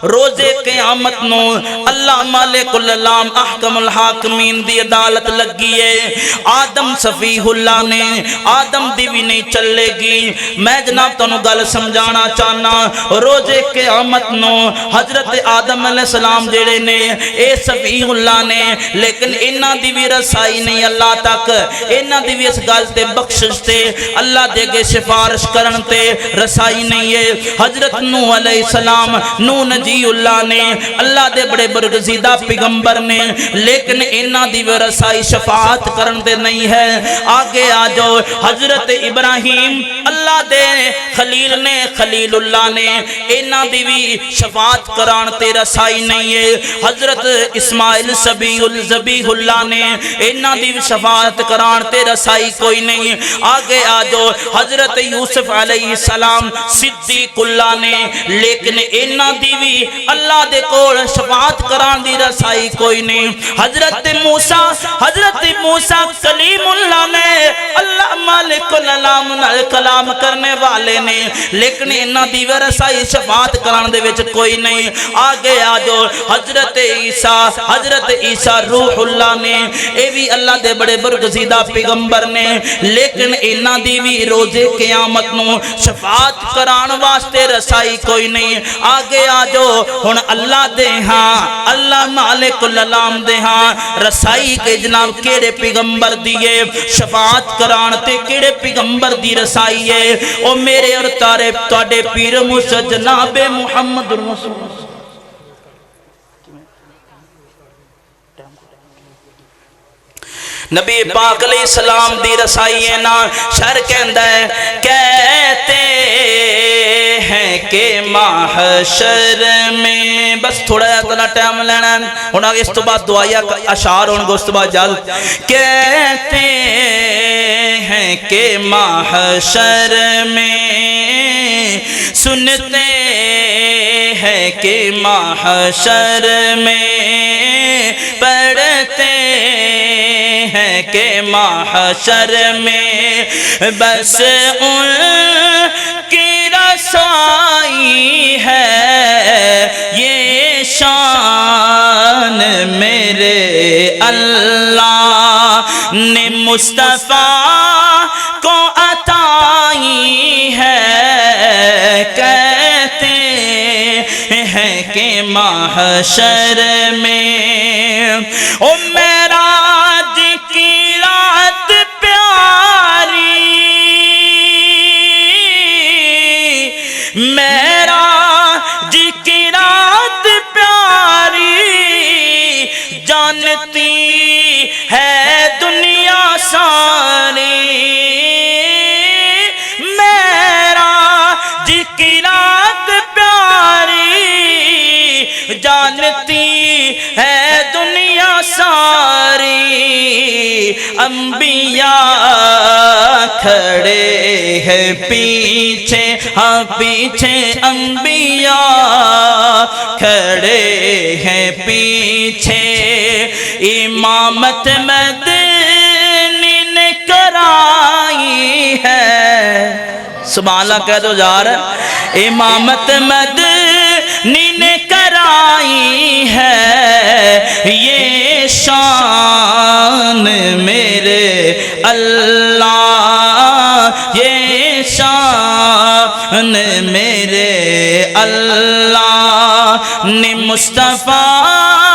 روز قیامت نو اللہ مالک العالم احکم الحاکمین دی عدالت لگی ہے. آدم صفیح اللہ نے آدم دی بھی نہیں چلے گی. میں جناب تانوں گل سمجھانا چاہنا روز قیامت نو حضرت آدم علیہ السلام جڑے نے اے صفیح اللہ نے لیکن انہاں دی بھی رسائی نہیں اللہ تک. انہاں دی بھی اس گل تے بخشش تے اللہ دے گے سفارش کرن تے رسائی نہیں ہے. حضرت نوح علیہ السلام نوح نجی اللہ نے اللہ دے بڑے برگزیدہ پیغمبر نے لیکن انہاں دی بھی رسائی شفاعت کرن تے نہیں ہے. آگے آ جاؤ حضرت ابراہیم اللہ دے خلیل نے خلیل اللہ نے انہاں دی بھی شفاعت کران تے رسائی نہیں ہے. حضرت اسماعیل ذبیح اللہ نے انہاں دی بھی شفاعت کران تے رسائی کوئی نہیں. آگے آ جاؤ حضرت یوسف علیہ السلام صدیق اللہ نے لیکن انہاں دی بھی اللہ دے کول شفاعت کران دی رسائی کوئی نہیں. حضرت موسیٰ کلیم اللہ نے اللہ مالک العالم نال کلام کرنے والے نے لیکن انہاں دی بھی رسائی شفاعت کران دے وچ کوئی نہیں. آگے آ جاؤ حضرت عیسیٰ روح اللہ نے اے بھی اللہ دے بڑے برگزیدہ پیغمبر نے لیکن انہاں دی بھی روز قیامت نو شفاعت کران واسطے رسائی کوئی نہیں. آگے آ جاؤ ہن اللہ دے ہاں اللہ مالک العالم دے ہاں رسائی کے جناب کیڑے پیغمبر دیئے شفاعت کران تے کیڑے پیغمبر دی رسائی ہے. او میرے اور تواڈے پیر مرشد جناب محمد رسول اللہ نبی پاک علیہ السلام دی رسائی ہے نا. شر کہندا ہے کہتے ہیں کہ محشر میں بس تھوڑا اتنا ٹائم لینا ہے ہن اس تو بعد دعائیا اشعار ہون گے اس تو بعد جلد. کہتے ہیں کہ محشر میں سنتے ہیں کہ محشر میں پڑھتے ہیں کہ محشر میں بس ان کی رسائی ہے. یہ شان میرے اللہ نے مصطفیٰ کو عطائی ہے. کہتے ہیں کہ محشر میں او معراج کی رات پیاری معراج کی رات پیاری جانتی ہے دنیا ساری. معراج کی رات پیاری جانتی ہے دنیا ساری. انبیاء کھڑے ہیں پیچھے ہاں پیچھے انبیاء کھڑے ہیں پیچھے. امامت مدنی نے کرائی ہے سبحان اللہ کہہ دو یار. امامت مدنی نے کرائی ہے. یہ شان میرے اللہ یہ شان میرے اللہ نے مصطفیٰ